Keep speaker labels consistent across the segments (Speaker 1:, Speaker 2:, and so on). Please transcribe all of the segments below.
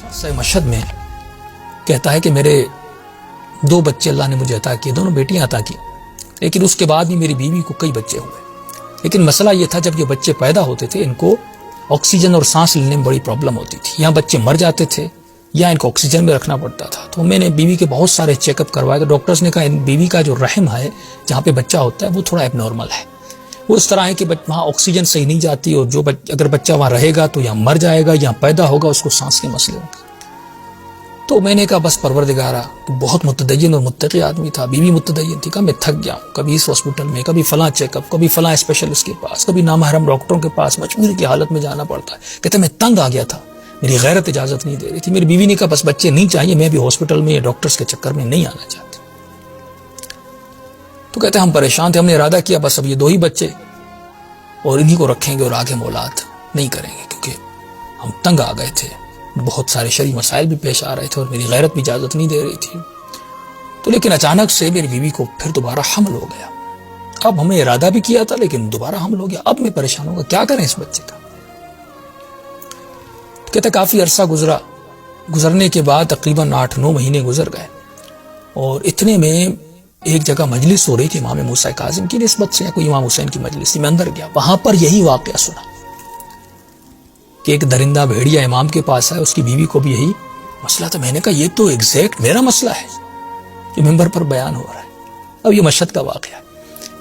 Speaker 1: شخص مشہد میں کہتا ہے کہ میرے 2 بچے اللہ نے مجھے عطا کیے، دونوں بیٹیاں عطا کی، لیکن اس کے بعد بھی میری بیوی کو کئی بچے ہوئے، لیکن مسئلہ یہ تھا جب یہ بچے پیدا ہوتے تھے ان کو آکسیجن اور سانس لینے میں بڑی پرابلم ہوتی تھی، یہاں بچے مر جاتے تھے یا ان کو آکسیجن میں رکھنا پڑتا تھا۔ تو میں نے بیوی کے بہت سارے چیک اپ کروائے تو ڈاکٹرز نے کہا ان بیوی کا جو رحم ہے جہاں پہ بچہ ہوتا ہے وہ تھوڑا ایب نارمل ہے، وہ اس طرح ہے کہ وہاں آکسیجن صحیح نہیں جاتی، اور جو اگر بچہ وہاں رہے گا تو یہاں مر جائے گا، یہاں پیدا ہوگا اس کو سانس کے مسئلے ہوں گے۔ تو میں نے کہا بس پروردگارا، بہت متدین اور متقی آدمی تھا، بیوی متدین تھی، کہا میں تھک گیا ہوں، کبھی اس ہاسپٹل میں، کبھی فلاں چیک اپ، کبھی فلاں اسپیشلسٹ کے پاس، کبھی نامحرم ڈاکٹروں کے پاس، مجبوری کی حالت میں جانا پڑتا ہے۔ کہتے میں تنگ آ گیا تھا، میری غیرت اجازت نہیں دے رہی تھی۔ میری بیوی نے کہا بس بچے نہیں چاہیے، میں بھی ہاسپٹل میں یا ڈاکٹرز کے چکر میں نہیں آنا چاہتی۔ تو کہتے ہم پریشان تھے، ہم نے ارادہ کیا بس اب یہ 2 ہی بچے اور انہی کو رکھیں گے اور آگے مولاد نہیں کریں گے، کیونکہ ہم تنگ آ گئے تھے، بہت سارے شرعی مسائل بھی پیش آ رہے تھے اور میری غیرت بھی اجازت نہیں دے رہی تھی۔ تو لیکن اچانک سے میری بیوی کو پھر دوبارہ حمل ہو گیا۔ اب ہمیں ارادہ بھی کیا تھا لیکن دوبارہ حمل ہو گیا، اب میں پریشان ہوں گا کیا کریں اس بچے کا۔ کہتے کافی عرصہ گزرنے کے بعد تقریباً 8-9 مہینے گزر گئے، اور اتنے میں ایک جگہ مجلس ہو رہی تھی امام موسیٰ کاظم کی نسبت سے، کوئی امام حسین کی مجلس تھی، میں اندر گیا، وہاں پر یہی واقعہ سنا کہ ایک درندہ بھیڑیا امام کے پاس ہے، اس کی بیوی کو بھی یہی مسئلہ تھا۔ میں نے کہا یہ تو ایگزیکٹ میرا مسئلہ ہے جو ممبر پر بیان ہو رہا ہے۔ اب یہ مشہد کا واقعہ ہے۔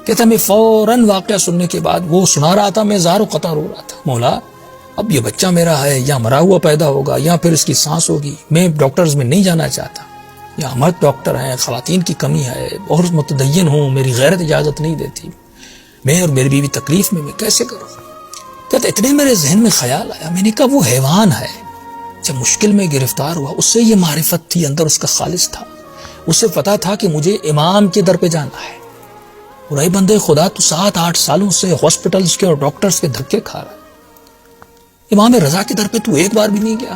Speaker 1: کہتا میں فوراً واقعہ سننے کے بعد وہ سنا رہا تھا، میں زار و قطع رو رہا تھا، مولا اب یہ بچہ میرا ہے یا مرا ہوا پیدا ہوگا یا پھر اس کی سانس ہوگی، میں ڈاکٹرز میں نہیں جانا چاہتا، یا مرد ڈاکٹر ہیں، خواتین کی کمی ہے، بہت متدین ہوں، میری غیرت اجازت نہیں دیتی، میں اور میری بیوی تکلیف میں کیسے کروں۔ کہتا اتنے میرے ذہن میں خیال آیا، میں نے کہا وہ حیوان ہے، جب مشکل میں گرفتار ہوا اس سے یہ معرفت تھی، اندر اس کا خالص تھا، اسے پتا تھا کہ مجھے امام کے در پہ جانا ہے، اور اے بندے خدا تو 7-8 سالوں سے ہاسپٹلز کے اور ڈاکٹرز کے دھکے کھا رہا ہے، امام رضا کے در پہ تو ایک بار بھی نہیں گیا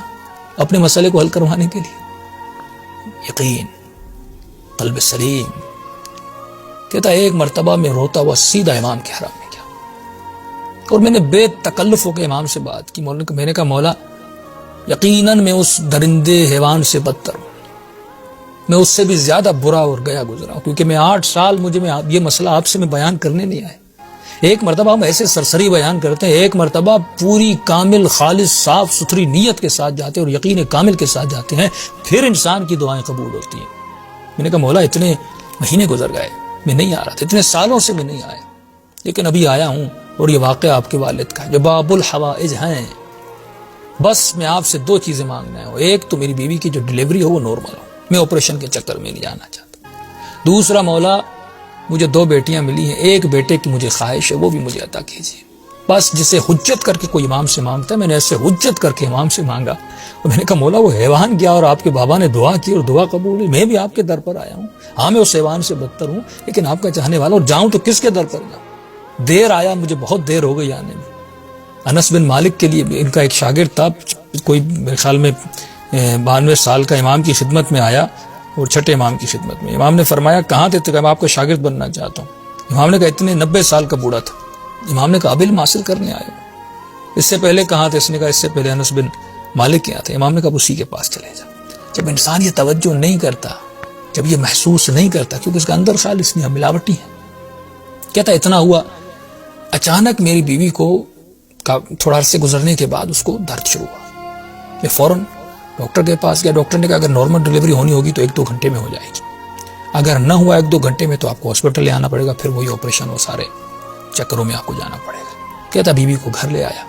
Speaker 1: اپنے مسئلے کو حل کروانے کے لیے۔ یقین، قلب سلیم۔ کہتا ایک مرتبہ میں روتا ہوا سیدھا امام کے حرم میں گیا، اور میں نے بے تکلف ہو کے امام سے بات کی۔ میں نے کہا مولا یقیناً میں اس درندے حیوان سے بدتر ہوں، میں اس سے بھی زیادہ برا اور گیا گزرا ہوں، کیونکہ میں 8 سال یہ مسئلہ آپ سے میں بیان کرنے نہیں آیا۔ ایک مرتبہ ہم ایسے سرسری بیان کرتے ہیں، ایک مرتبہ پوری کامل خالص صاف ستھری نیت کے ساتھ جاتے ہیں اور یقین کامل کے ساتھ جاتے ہیں، پھر انسان کی دعائیں قبول ہوتی ہیں۔ میں نے کہا مولا اتنے مہینے گزر گئے میں نہیں آ رہا تھا، اتنے سالوں سے میں نہیں آیا، لیکن ابھی آیا ہوں، اور یہ واقعہ آپ کے والد کا ہے جو باب الحوائج ہیں۔ بس میں آپ سے 2 چیزیں مانگنا ہے، ایک تو میری بیوی کی جو ڈیلیوری ہو وہ نارمل ہو، میں آپریشن کے چکر میں نہیں جانا چاہتا، دوسرا مولا مجھے 2 بیٹیاں ملی ہیں، ایک بیٹے کی مجھے خواہش ہے وہ بھی مجھے عطا کیجیے۔ بس جسے حجت کر کے کوئی امام سے مانگتا ہے، میں نے ایسے حجت کر کے امام سے مانگا، اور میں نے کہا مولا وہ حیوان گیا اور آپ کے بابا نے دعا کی اور دعا قبول ہوئی، میں بھی آپ کے در پر آیا ہوں، ہاں میں اس حیوان سے بدتر ہوں لیکن آپ کا چاہنے والا، اور جاؤں تو کس کے در پر جاؤں۔ دیر آیا، مجھے بہت دیر ہو گئی آنے میں۔ انس بن مالک کے لیے ان کا ایک شاگرد تھا، کوئی میرے خیال میں 92 سال کا، امام کی خدمت میں آیا، اور چھٹے امام کی خدمت میں امام نے فرمایا کہاں تھے؟ تو میں آپ کا شاگرد بننا چاہتا ہوں۔ امام نے کہا اتنے 90 سال کا بوڑھا تھا۔ امام نے کہا علم حاصل کرنے آئے ہو؟ اس سے پہلے کہاں تھے؟ اس نے کہا اس سے پہلے انس بن مالک کے یہاں تھے۔ امام نے کہا اسی کے پاس چلے جا۔ جب انسان یہ توجہ نہیں کرتا، جب یہ محسوس نہیں کرتا، کیونکہ اس کا اندر خالص نہیں، ملاوٹی ہے۔ کہتا اتنا ہوا، اچانک میری بیوی کو تھوڑا عرصے گزرنے کے بعد اس کو درد شروع ہوا، میں فوراً ڈاکٹر کے پاس گیا۔ ڈاکٹر نے کہا اگر نارمل ڈیلیوری ہونی ہوگی تو 1-2 گھنٹے میں ہو جائے گی، اگر نہ ہوا 1-2 گھنٹے میں تو آپ کو ہاسپٹل لے آنا پڑے گا، پھر وہی آپریشن، وہ سارے چکروں میں آپ کو جانا پڑے گا۔ کہتا بیوی کو گھر لے آیا،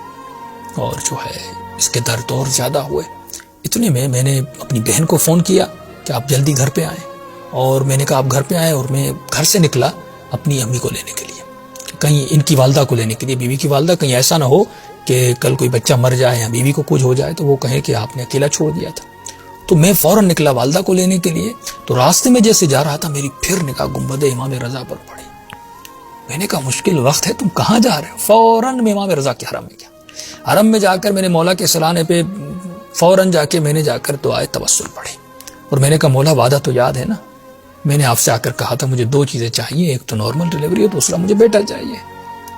Speaker 1: اور جو ہے اس کے درد اور زیادہ ہوئے۔ اتنے میں نے اپنی بہن کو فون کیا کہ آپ جلدی گھر پہ آئیں، اور میں نے کہا آپ گھر پہ آئیں، اور میں گھر سے نکلا اپنی امی کو لینے کے لیے، کہیں ان کی والدہ کو لینے کے لیے، بیوی کی والدہ، کہیں ایسا نہ ہو کہ کل کوئی بچہ مر جائے یا بیوی کو کچھ ہو جائے تو وہ کہیں کہ آپ نے اکیلا چھوڑ دیا تھا۔ تو میں فوراً نکلا والدہ کو لینے کے لیے، تو راستے میں جیسے جا رہا تھا میری پھر نگاہ گنبد امام رضا پر پڑی۔ میں نے کہا مشکل وقت ہے، تم کہاں جا رہے ہو؟ فوراً میں امام رضا کے حرم میں گیا۔ حرم میں جا کر میں نے مولا کے سلانے پہ فوراً جا کے میں نے جا کر دعائے توسل پڑھی، اور میں نے کہا مولا وعدہ تو یاد ہے نا، میں نے آپ سے آ کر کہا تھا مجھے 2 چیزیں چاہیے، ایک تو نارمل ڈیلیوری ہے، دوسرا مجھے بیٹا چاہیے۔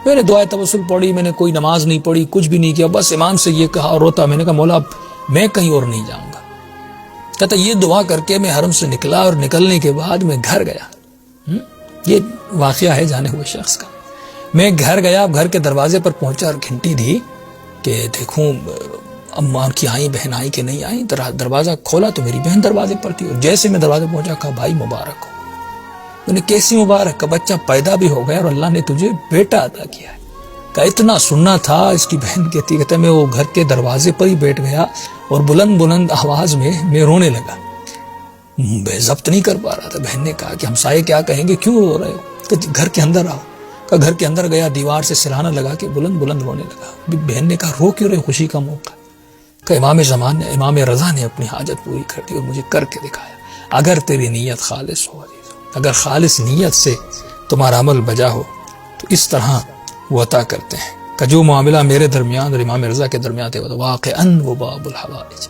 Speaker 1: میں نے دعائے توسل پڑھی، میں نے کوئی نماز نہیں پڑھی، کچھ بھی نہیں کیا، بس امام سے یہ کہا اور روتا۔ میں نے کہا مولا اب میں کہیں اور نہیں جاؤں گا، کہتا یہ دعا کر کے میں حرم سے نکلا اور نکلنے کے بعد میں گھر گیا. یہ واقعہ ہے جانے ہوئے شخص کا. میں گھر گیا, گھر کے دروازے پر پہنچا اور گھنٹی دی کہ دیکھوں اماں کی آئیں, بہن آئی کہ نہیں آئی. دروازہ کھولا تو میری بہن دروازے پر تھی, اور جیسے میں دروازے پہنچا کہا بھائی مبارک ہو. میں نے کیسی مبارک, کا بچہ پیدا بھی ہو گیا اور اللہ نے تجھے بیٹا عطا کیا ہے. کہ اتنا سننا تھا. اس کی بہن کہتے میں وہ گھر کے دروازے پر ہی بیٹھ گیا اور بلند بلند آواز میں رونے لگا. بے ضبط نہیں کر پا رہا تھا. بہن نے کہا کہ ہمسائے کیا کہیں گے, کیوں رو رہے ہو؟ کہ گھر کے اندر آؤ. کہ گھر کے اندر گیا, دیوار سے سرہانہ لگا کے بلند بلند رونے لگا. بہن نے کہا رو کیوں رہے, خوشی کا موقع. کہ امام رضا نے اپنی حاجت پوری کر دی اور مجھے کر کے دکھایا. اگر تیری نیت خالص ہو, اگر خالص نیت سے تمہارا عمل بجا ہو تو اس طرح وہ عطا کرتے ہیں کہ جو معاملہ میرے درمیان اور امام رضا کے درمیان تھے وہ واقعاً وہ باب الحوائج.